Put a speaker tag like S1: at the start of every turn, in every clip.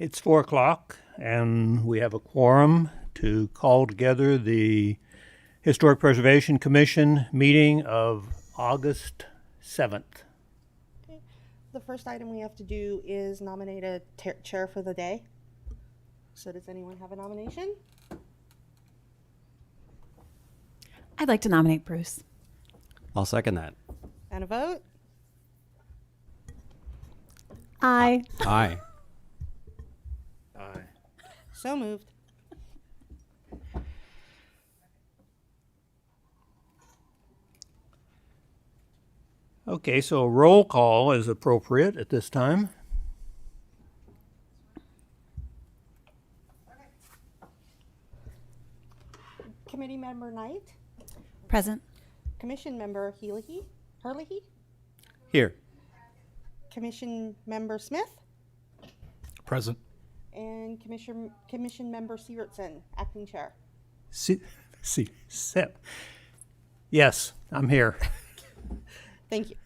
S1: It's 4 o'clock, and we have a quorum to call together the Historic Preservation Commission meeting of August 7th.
S2: Okay. The first item we have to do is nominate a chair for the day. So does anyone have a nomination?
S3: I'd like to nominate Bruce.
S4: I'll second that.
S2: And a vote?
S3: Aye.
S4: Aye.
S1: Aye.
S2: So moved.
S1: Okay, so a roll call is appropriate at this time.
S2: Committee member Knight,
S3: Present.
S2: Commission member Herlihy,
S4: Here.
S2: Commission member Smith,
S5: Present.
S2: and Commission member Sievertson, acting chair.
S1: Sip. Yes, I'm here.
S2: Thank you.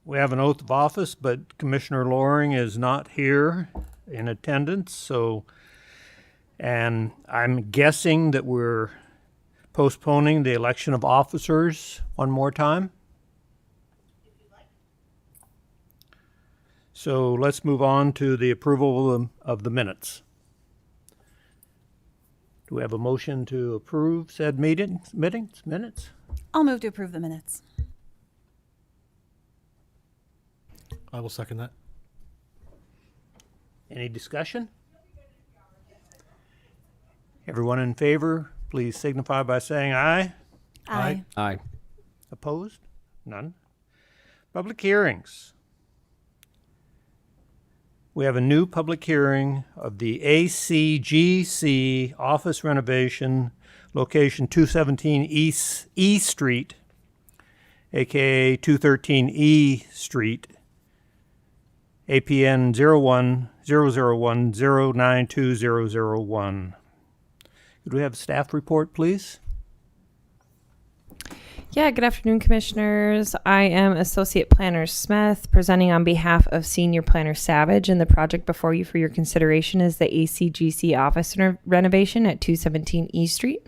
S1: We have an oath of office, but Commissioner Loring is not here in attendance, and I'm guessing that we're postponing the election of officers one more time. So let's move on to the approval of the minutes. Do we have a motion to approve said minutes?
S3: I'll move to approve the minutes.
S5: I will second that.
S1: Any discussion? Everyone in favor, please signify by saying aye.
S5: Aye.
S4: Aye.
S1: Opposed? None. Public hearings. We have a new public hearing of the ACGC office renovation, location 217 East E Street, aka 213 E Street, APN 01-001-092-001. Could we have a staff report, please?
S6: Yeah, good afternoon, Commissioners. I am Associate Planner Smith, presenting on behalf of Senior Planner Savage, and the project before you for your consideration is the ACGC office renovation at 217 E Street.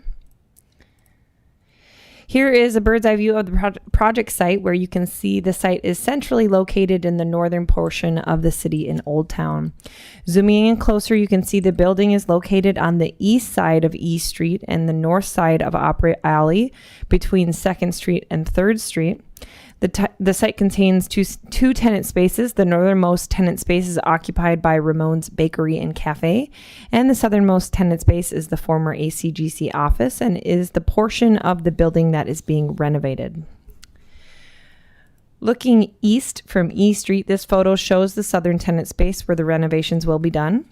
S6: Here is a bird's eye view of the project site, where you can see the site is centrally located in the northern portion of the city in Old Town. Zooming in closer, you can see the building is located on the east side of E Street and the north side of Opera Alley between 2nd Street and 3rd Street. The site contains two tenant spaces. The northernmost tenant space is occupied by Ramon's Bakery and Cafe, and the southernmost tenant space is the former ACGC office and is the portion of the building that is being renovated. Looking east from E Street, this photo shows the southern tenant space where the renovations will be done.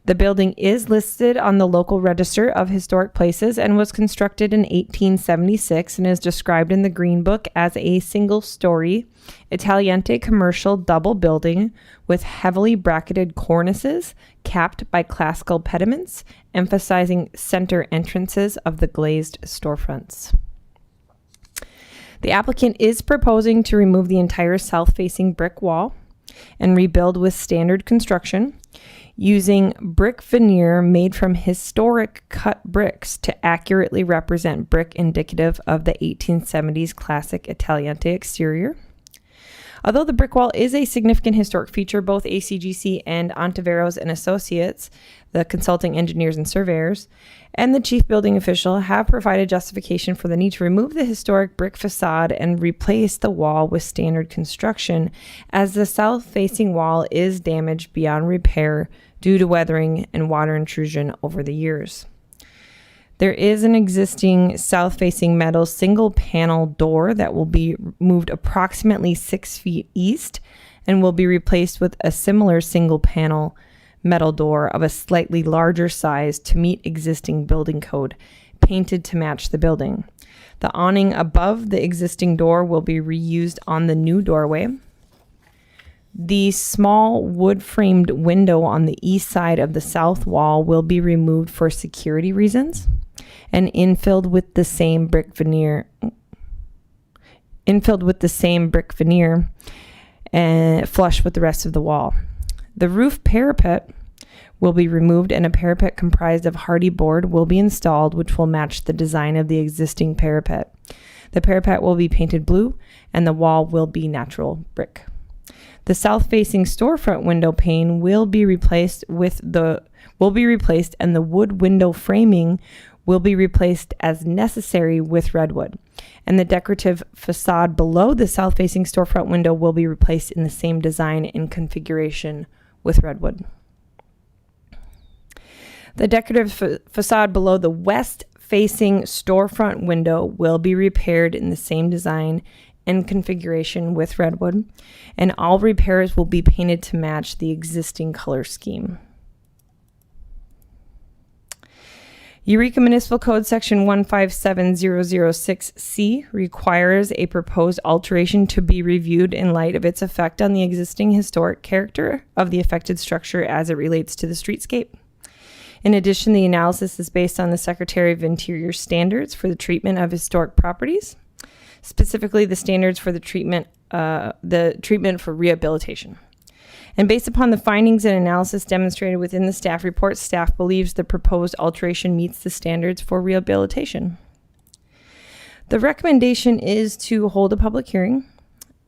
S6: The building is listed on the local register of historic places and was constructed in 1876 and is described in the Green Book as a single-story Italianate commercial double building with heavily bracketed cornices capped by classical pediments, emphasizing center entrances of the glazed storefronts. The applicant is proposing to remove the entire south-facing brick wall and rebuild with standard construction, using brick veneer made from historic cut bricks to accurately represent brick indicative of the 1870s classic Italianate exterior. Although the brick wall is a significant historic feature, both ACGC and Ontiveros and Associates, the consulting engineers and surveyors, and the chief building official have provided justification for the need to remove the historic brick facade and replace the wall with standard construction, as the south-facing wall is damaged beyond repair due to weathering and water intrusion over the years. There is an existing south-facing metal single-panel door that will be moved approximately 6 feet east and will be replaced with a similar single-panel metal door of a slightly larger size to meet existing building code, painted to match the building. The awning above the existing door will be reused on the new doorway. The small wood-framed window on the east side of the south wall will be removed for security reasons and infilled with the same brick veneer. and flush with the rest of the wall. The roof parapet will be removed and a parapet comprised of hardy board will be installed, which will match the design of the existing parapet. The parapet will be painted blue and the wall will be natural brick. The south-facing storefront window pane will be replaced and the wood window framing will be replaced as necessary with redwood. And the decorative facade below the south-facing storefront window will be replaced in the same design and configuration with redwood. The decorative facade below the west-facing storefront window will be repaired in the same design and configuration with redwood, and all repairs will be painted to match the existing color scheme. Eureka Municipal Code Section 157006C requires a proposed alteration to be reviewed in light of its effect on the existing historic character of the affected structure as it relates to the streetscape. In addition, the analysis is based on the Secretary of Interior standards for the treatment of historic properties, specifically the standards for the treatment for rehabilitation. And based upon the findings and analysis demonstrated within the staff report, staff believes the proposed alteration meets the standards for rehabilitation. The recommendation is to hold a public hearing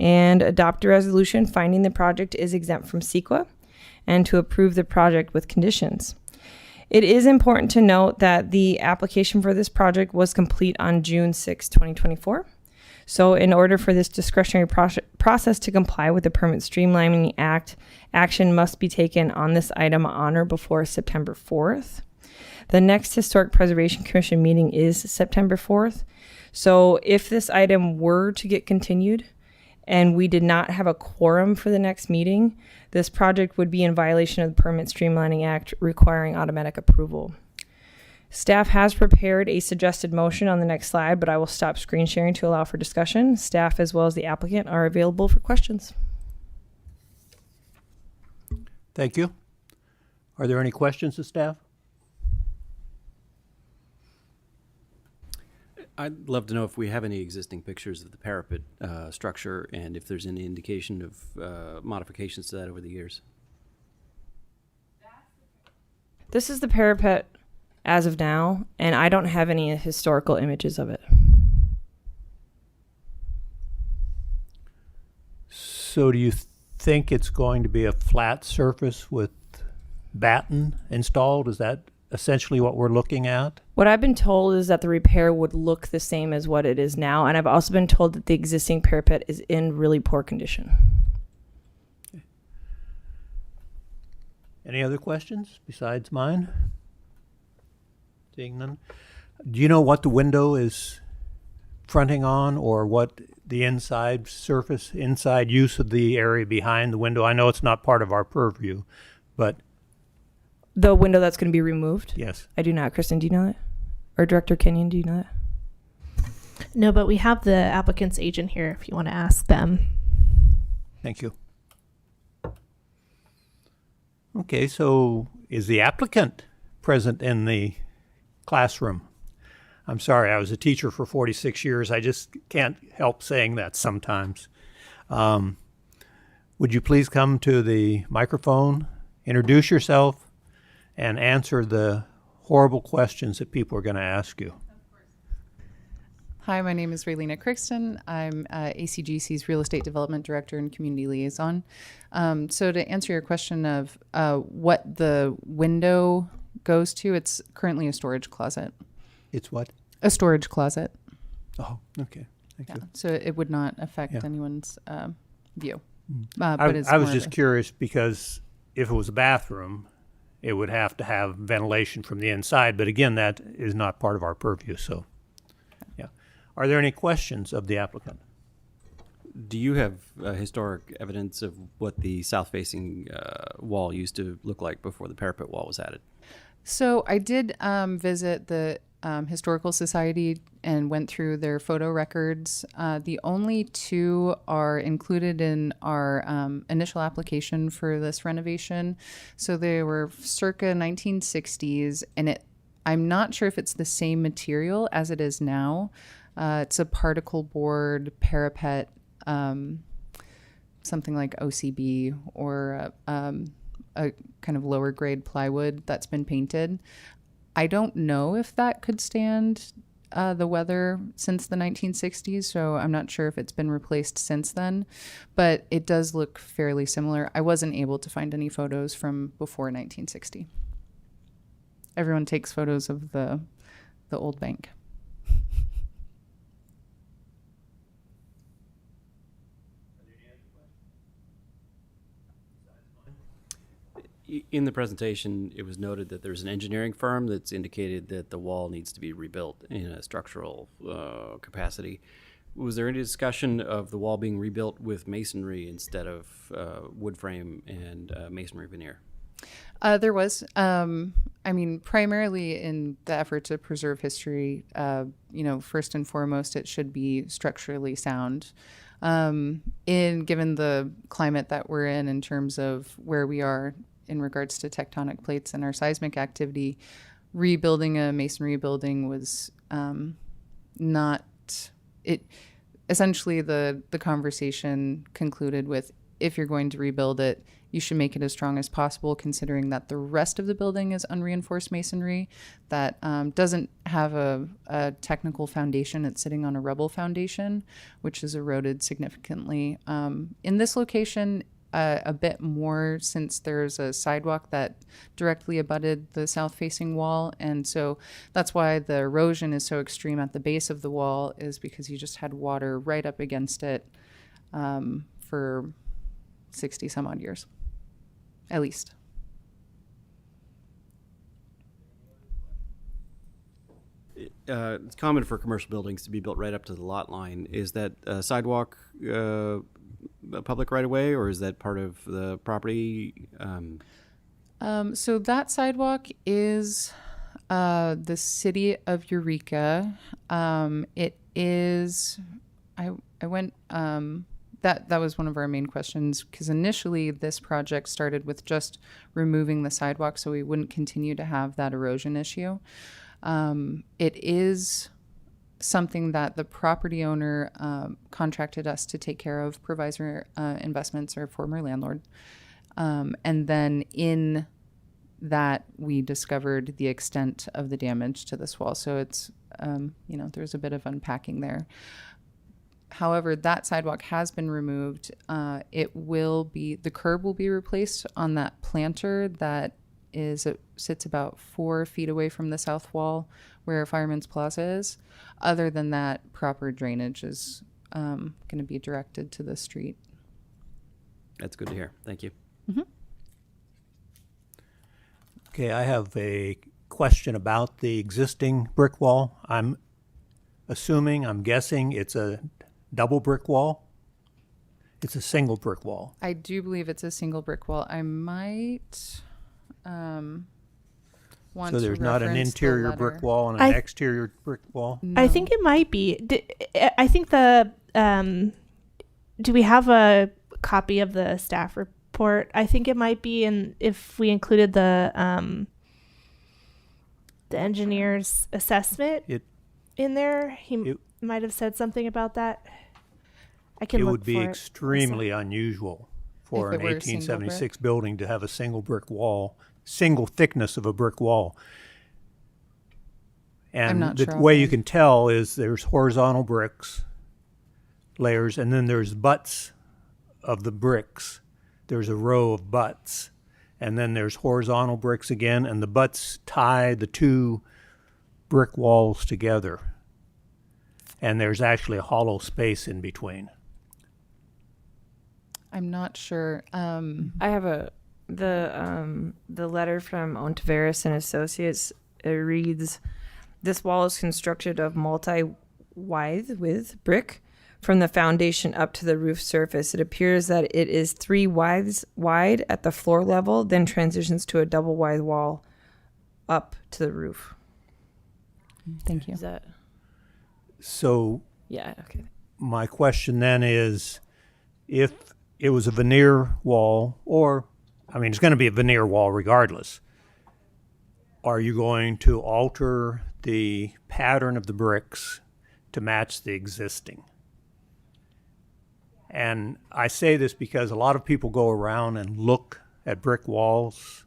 S6: and adopt a resolution finding the project is exempt from CEQA and to approve the project with conditions. It is important to note that the application for this project was complete on June 6, 2024. So in order for this discretionary process to comply with the Permit Streamlining Act, action must be taken on this item on or before September 4th. The next Historic Preservation Commission meeting is September 4th. So if this item were to get continued and we did not have a quorum for the next meeting, this project would be in violation of the Permit Streamlining Act requiring automatic approval. Staff has prepared a suggested motion on the next slide, but I will stop screen sharing to allow for discussion. Staff as well as the applicant are available for questions.
S1: Thank you. Are there any questions of staff?
S4: I'd love to know if we have any existing pictures of the parapet structure and if there's any indication of modifications to that over the years.
S6: This is the parapet as of now, and I don't have any historical images of it.
S1: So do you think it's going to be a flat surface with batten installed? Is that essentially what we're looking at?
S6: What I've been told is that the repair would look the same as what it is now, and I've also been told that the existing parapet is in really poor condition.
S1: Any other questions besides mine? Seeing none. Do you know what the window is fronting on or what the inside surface, inside use of the area behind the window? I know it's not part of our purview, but
S6: The window that's going to be removed?
S1: yes.
S6: I do not. Kristen, do you know that? Or Director Kenyon, do you know that?
S7: No, but we have the applicant's agent here if you want to ask them.
S1: Thank you. Okay, so is the applicant present in the classroom? I'm sorry, I was a teacher for 46 years. I just can't help saying that sometimes. Would you please come to the microphone, introduce yourself, and answer the horrible questions that people are going to ask you?
S8: Hi, my name is Raylena Crixton. I'm ACGC's Real Estate Development Director and Community Liaison. So to answer your question of what the window goes to, it's currently a storage closet.
S1: It's what?
S8: A storage closet.
S1: Oh, okay. Thank
S8: Yeah.
S1: you.
S8: So it would not affect
S1: Yeah.
S8: anyone's view.
S1: I
S8: But it's
S1: was
S8: more
S1: just
S8: of a-
S1: curious because if it was a bathroom, it would have to have ventilation from the inside. But again, that is not part of our purview. So, yeah. Are there any questions of the applicant?
S4: Do you have historic evidence of what the south-facing wall used to look like before the parapet wall was added?
S8: So I did visit the Historical Society and went through their photo records. The only two are included in our initial application for this renovation. So they were circa 1960s, and I'm not sure if it's the same material as it is now. It's a particle board parapet something like OCB or a kind of lower grade plywood that's been painted. I don't know if that could stand the weather since the 1960s, so I'm not sure if it's been replaced since then, but it does look fairly similar. I wasn't able to find any photos from before 1960. Everyone takes photos of the old bank.
S4: In the presentation, it was noted that there's an engineering firm that's indicated that the wall needs to be rebuilt in a structural capacity. Was there any discussion of the wall being rebuilt with masonry instead of wood frame and masonry veneer?
S8: There was. I mean, primarily in the effort to preserve history, first and foremost, it should be structurally sound. Given the climate that we're in terms of where we are in regards to tectonic plates and our seismic activity, rebuilding a masonry building was not it. Essentially, the conversation concluded with, if you're going to rebuild it, you should make it as strong as possible, considering that the rest of the building is unreinforced masonry that doesn't have a technical foundation. It's sitting on a rubble foundation, which is eroded significantly. In this location, a bit more, since there's a sidewalk that directly abutted the south-facing wall. And so that's why the erosion is so extreme at the base of the wall, is because you just had water right up against it for 60 some odd years, at least.
S4: It's common for commercial buildings to be built right up to the lot line. Is that sidewalk a public right of way, or is that part of the property?
S8: So that sidewalk is the city of Eureka. It is. I went. That was one of our main questions, because initially this project started with just removing the sidewalk so we wouldn't continue to have that erosion issue. It is something that the property owner contracted us to take care of, Provisor Investments, our former landlord. And then in that, we discovered the extent of the damage to this wall. So it's, there's a bit of unpacking there. However, that sidewalk has been removed. The curb will be replaced on that planter that sits about 4 feet away from the south wall where Fireman's Plaza is. Other than that, proper drainage is going to be directed to the street.
S4: That's good to hear. Thank you.
S8: Mm-hmm.
S1: Okay, I have a question about the existing brick wall. I'm guessing it's a double brick wall? It's a single brick wall.
S8: I do believe it's a single brick wall. I might want
S1: So
S8: to
S1: there's not an
S8: reference the
S1: interior
S8: letter.
S1: brick wall and an exterior brick wall?
S7: I think it might be. I think the. Do we have a copy of the staff report? I think it might be, and if we included the engineer's assessment in there, he might have said something about that. I can
S1: It
S7: look
S1: would be
S7: for it.
S1: extremely unusual for
S8: If
S1: an
S8: it were a single
S1: 1876 building to have a single brick wall, single thickness of a brick wall. And
S8: not
S1: the
S8: sure
S1: way you
S8: offhand.
S1: can tell is there's horizontal bricks layers, and then there's butts of the bricks. There's a row of butts, and then there's horizontal bricks again, and the butts tie the two brick walls together. And there's actually a hollow space in between.
S8: I'm not sure.
S6: I have the letter from Ontiveros and Associates. It reads, "This wall is constructed of multi-wide with brick from the foundation up to the roof surface. It appears that it is 3 wide at the floor level, then transitions to a double wide wall up to the roof."
S8: Thank you.
S6: Is that?
S1: So
S6: Yeah. Okay.
S1: my question then is, if it was a veneer wall, it's going to be a veneer wall regardless, are you going to alter the pattern of the bricks to match the existing? And I say this because a lot of people go around and look at brick walls.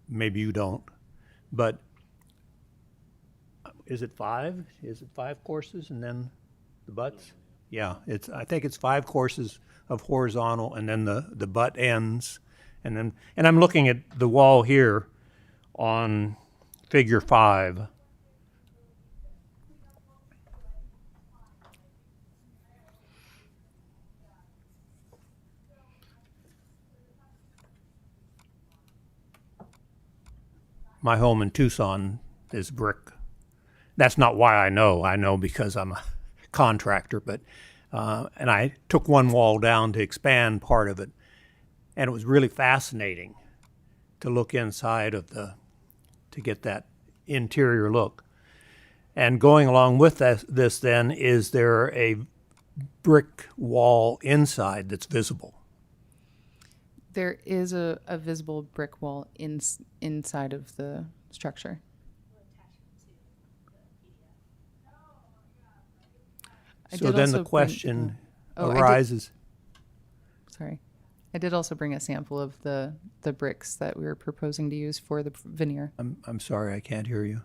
S1: Maybe you don't, but is it 5? Is it 5 courses and then the butts? Yeah, I think it's 5 courses of horizontal and then the butt ends. And I'm looking at the wall here on figure 5. My home in Tucson is brick. That's not why I know. I know because I'm a contractor, but and I took one wall down to expand part of it, and it was really fascinating to look inside of to get that interior look. And going along with this then, is there a brick wall inside that's visible?
S8: There is a visible brick wall inside of the structure.
S1: So then the question arises.
S8: Sorry. I did also bring a sample of the bricks that we were proposing to use for the veneer.
S1: I'm sorry, I can't hear you.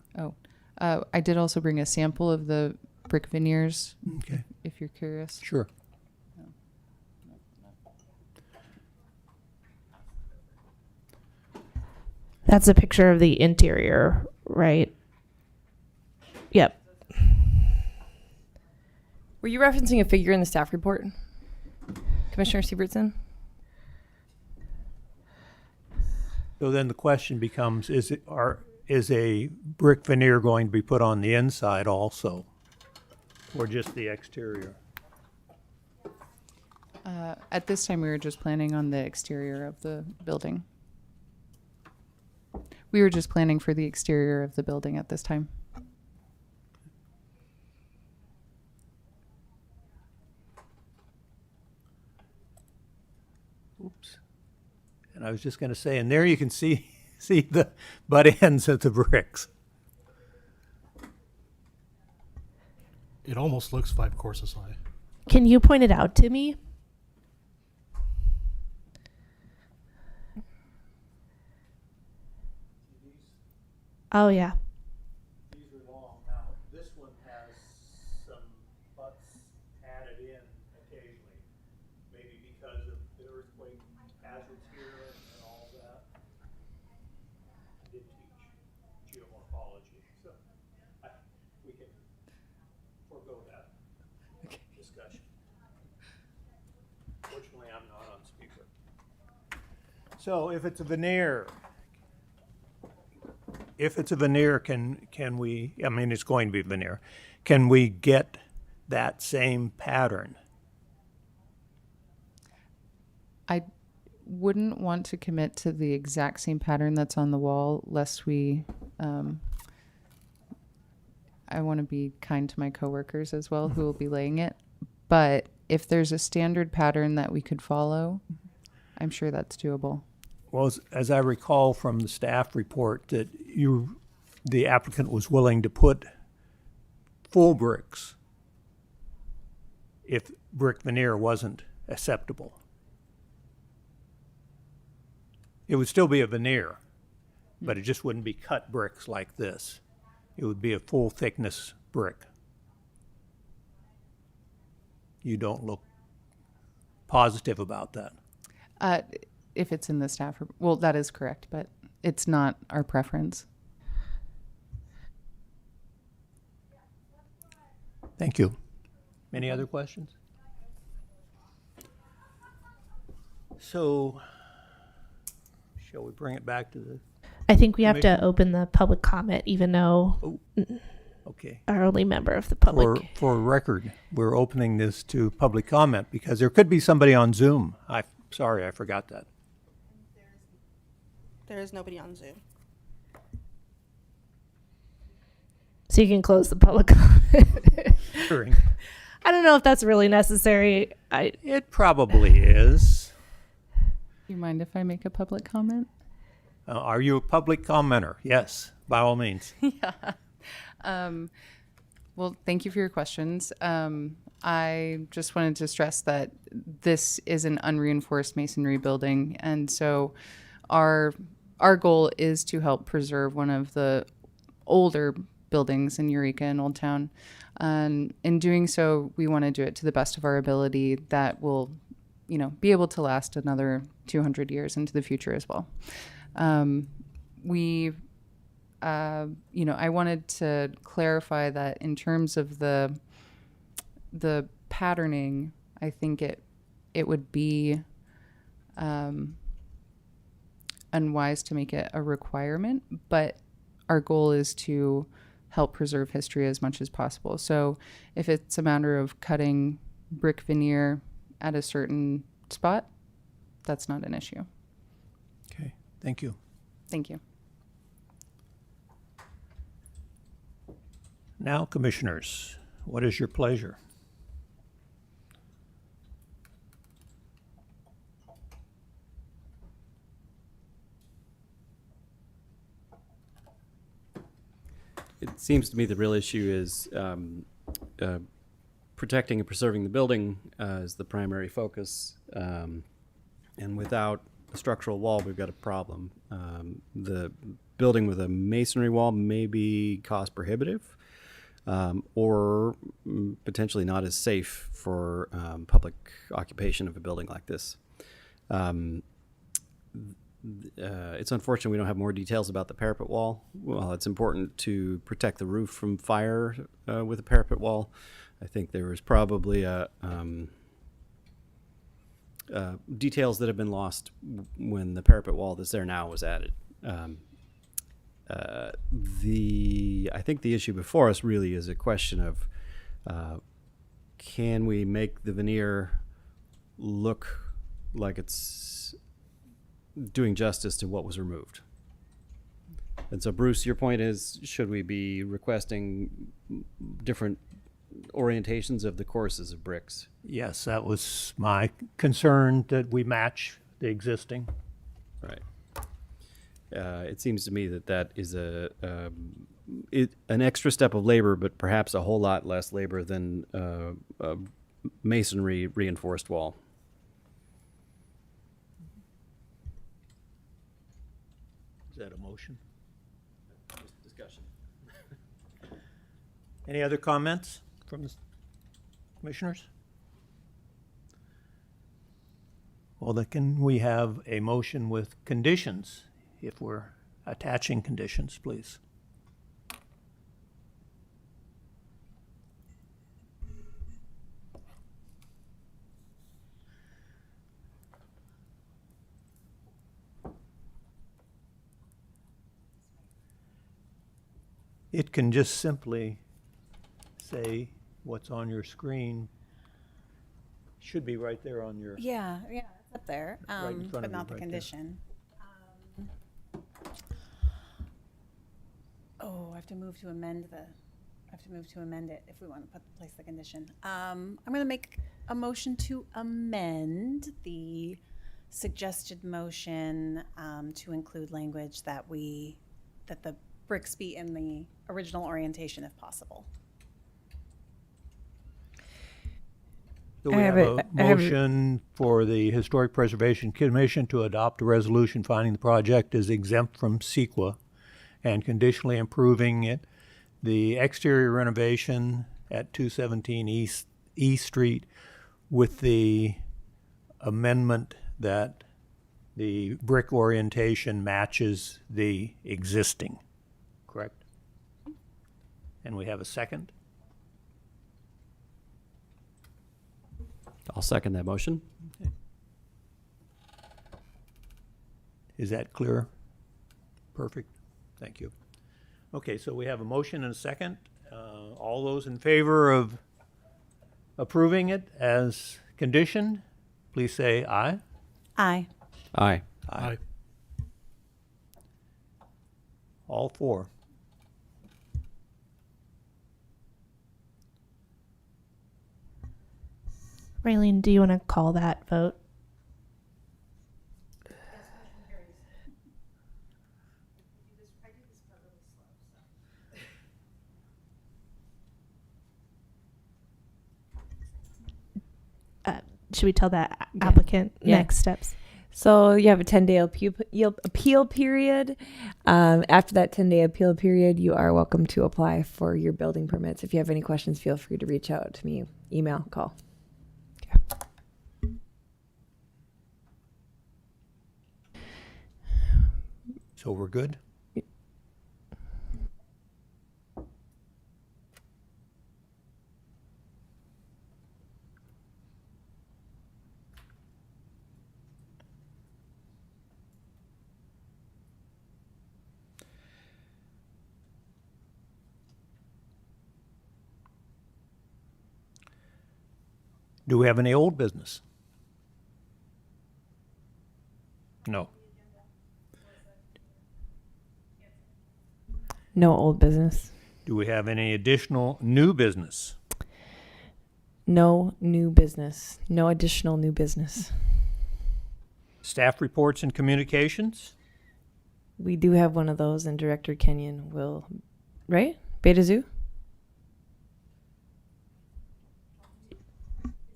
S8: I did also bring a sample of the brick veneers,
S1: Okay,
S8: if you're curious.
S1: sure.
S7: That's a picture of the interior, right? Yep.
S6: Were you referencing a figure in the staff report, Commissioner Siebertson?
S1: So then the question becomes, is a brick veneer going to be put on the inside also, or just the exterior?
S8: At this time, we were just planning on the exterior of the building. We were just planning for the exterior of the building at this time.
S1: Oops. And I was just going to say, and there you can see the butt ends of the bricks.
S5: It almost looks 5 courses high.
S7: Can you point it out to me? Oh, yeah.
S1: These are long. Now, this one has some butts added in occasionally, maybe because of the earthquake hazards here and all that. I did teach geomorphology, so we can forego that discussion. Fortunately, I'm not on speaker. So if it's a veneer, can we, I mean, it's going to be veneer, can we get that same pattern?
S8: I wouldn't want to commit to the exact same pattern that's on the wall, lest we, I want to be kind to my coworkers as well who will be laying it. But if there's a standard pattern that we could follow, I'm sure that's doable.
S1: Well, as I recall from the staff report, that the applicant was willing to put full bricks if brick veneer wasn't acceptable. It would still be a veneer, but it just wouldn't be cut bricks like this. It would be a full thickness brick. You don't look positive about that.
S8: If it's in the staff, well, that is correct, but it's not our preference.
S1: Thank you. Any other questions? So, shall we bring it back to the,
S7: I think we have to
S1: Commissioner?
S7: open the public comment, even though
S1: okay.
S7: our only member of the public.
S1: For record, we're opening this to public comment because there could be somebody on Zoom. Sorry, I forgot that.
S2: There is nobody on Zoom.
S7: So you can close the public comment.
S1: Hearing.
S7: I don't know if that's really necessary.
S1: It probably is.
S8: Do you mind if I make a public comment?
S1: Are you a public commenter? Yes, by all means.
S8: Well, Well, thank you for your questions. I just wanted to stress that this is an unreinforced masonry building, and so our goal is to help preserve one of the older buildings in Eureka and Old Town. And in doing so, we want to do it to the best of our ability that will, be able to last another 200 years into the future as well. I wanted to clarify that in terms of the patterning, I think it would be unwise to make it a requirement, but our goal is to help preserve history as much as possible. So if it's a matter of cutting brick veneer at a certain spot, that's not an issue.
S1: Okay, thank you.
S8: Thank you.
S1: Now, commissioners, what is your pleasure?
S4: It seems to me the real issue is protecting and preserving the building is the primary focus. And without a structural wall, we've got a problem. The building with a masonry wall may be cost prohibitive or potentially not as safe for public occupation of a building like this. It's unfortunate we don't have more details about the parapet wall. While it's important to protect the roof from fire with a parapet wall, I think there was probably details that have been lost when the parapet wall that's there now was added. I think the issue before us really is a question of can we make the veneer look like it's doing justice to what was removed? And so, Bruce, your point is, should we be requesting different orientations of the courses of bricks?
S1: Yes, that was my concern, that we match the existing.
S4: Right. It seems to me that is an extra step of labor, but perhaps a whole lot less labor than a masonry reinforced wall.
S1: Is that a motion?
S4: Discussion.
S1: Any other comments from the commissioners? Well, then can we have a motion with conditions, if we're attaching conditions, please? It can just simply say what's on your screen. Should be right there on your,
S3: Yeah, it's up there,
S1: Right in front
S3: but
S1: of you,
S3: not the
S1: right there.
S3: condition. I have to move to amend it if we want to place the condition. I'm going to make a motion to amend the suggested motion to include language that the bricks be in the original orientation if possible.
S1: so we
S6: I
S1: have
S6: have
S1: a
S6: it- I have it-
S1: motion for the Historic Preservation Commission to adopt a resolution finding the project is exempt from CEQA and conditionally improving it. The exterior renovation at 217 East Street with the amendment that the brick orientation matches the existing, correct? And we have a second?
S4: I'll second that motion.
S1: Is that clear? Perfect. Thank you. Okay, so we have a motion and a second. All those in favor of approving it as conditioned, please say aye.
S3: Aye.
S4: Aye.
S5: Aye.
S1: All four.
S7: Raylene, do you want to call that vote? should we tell that applicant
S6: Yeah.
S7: next steps?
S6: So you have a 10-day appeal period. After that 10-day appeal period, you are welcome to apply for your building permits. If you have any questions, feel free to reach out to me, email, call.
S1: So we're good? Do we have any old business? No.
S6: No old business.
S1: Do we have any additional new business?
S6: No new business. No additional new business.
S1: Staff reports and communications?
S6: We do have one of those, and Director Kenyon will, right? Beta Zoo?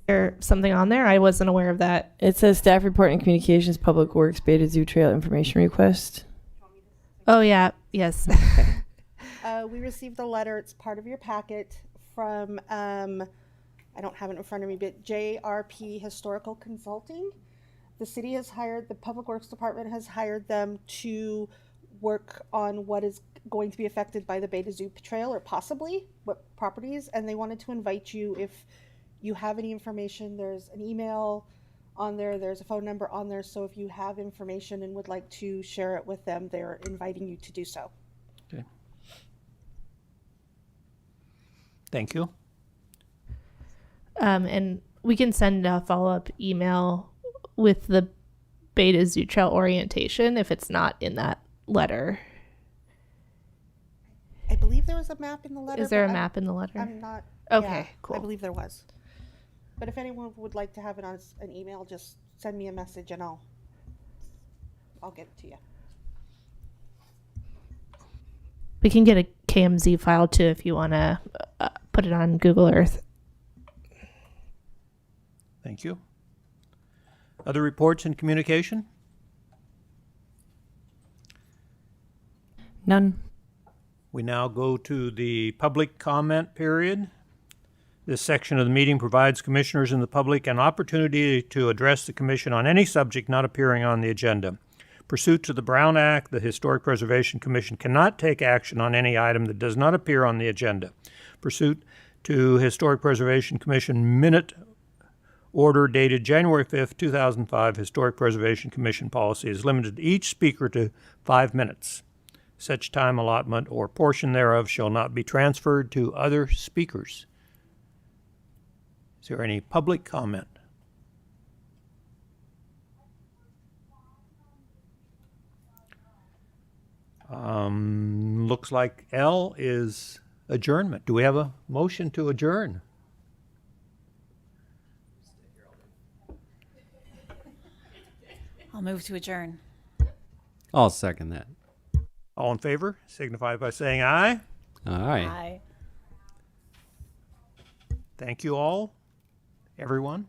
S7: Or something on there? I wasn't aware of that.
S6: It says staff report and communications, Public Works, Beta Zoo Trail information request.
S7: Oh yeah, yes.
S2: We received a letter, it's part of your packet, from, I don't have it in front of me, but JRP Historical Consulting. The city has hired, the Public Works Department has hired them to work on what is going to be affected by the Beta Zoo Trail, or possibly what properties, and they wanted to invite you if you have any information. There's an email on there, there's a phone number on there, so if you have information and would like to share it with them, they're inviting you to do so.
S1: Okay. Thank you.
S7: And we can send a follow-up email with the Beta Zoo Trail orientation if it's not in that letter.
S2: I believe there was a map in the letter.
S7: Is there a
S2: but
S7: map in the letter?
S2: I'm not.
S7: Okay,
S2: yeah,
S7: cool.
S2: I believe there was. But if anyone would like to have it on an email, just send me a message and I'll get it to you.
S7: We can get a KMZ file too if you want to put it on Google Earth.
S1: Thank you. Other reports and communication?
S6: None.
S1: We now go to the public comment period. This section of the meeting provides commissioners and the public an opportunity to address the commission on any subject not appearing on the agenda. Pursuant to the Brown Act, the Historic Preservation Commission cannot take action on any item that does not appear on the agenda. Pursuant to Historic Preservation Commission minute order dated January 5th, 2005, Historic Preservation Commission policy is limited each speaker to 5 minutes. Such time allotment or portion thereof shall not be transferred to other speakers. Is there any public comment? Looks like L is adjournment. Do we have a motion to adjourn?
S3: I'll move to adjourn.
S4: I'll second that.
S1: All in favor, signify by saying aye.
S4: All right.
S3: Aye.
S1: Thank you all, everyone.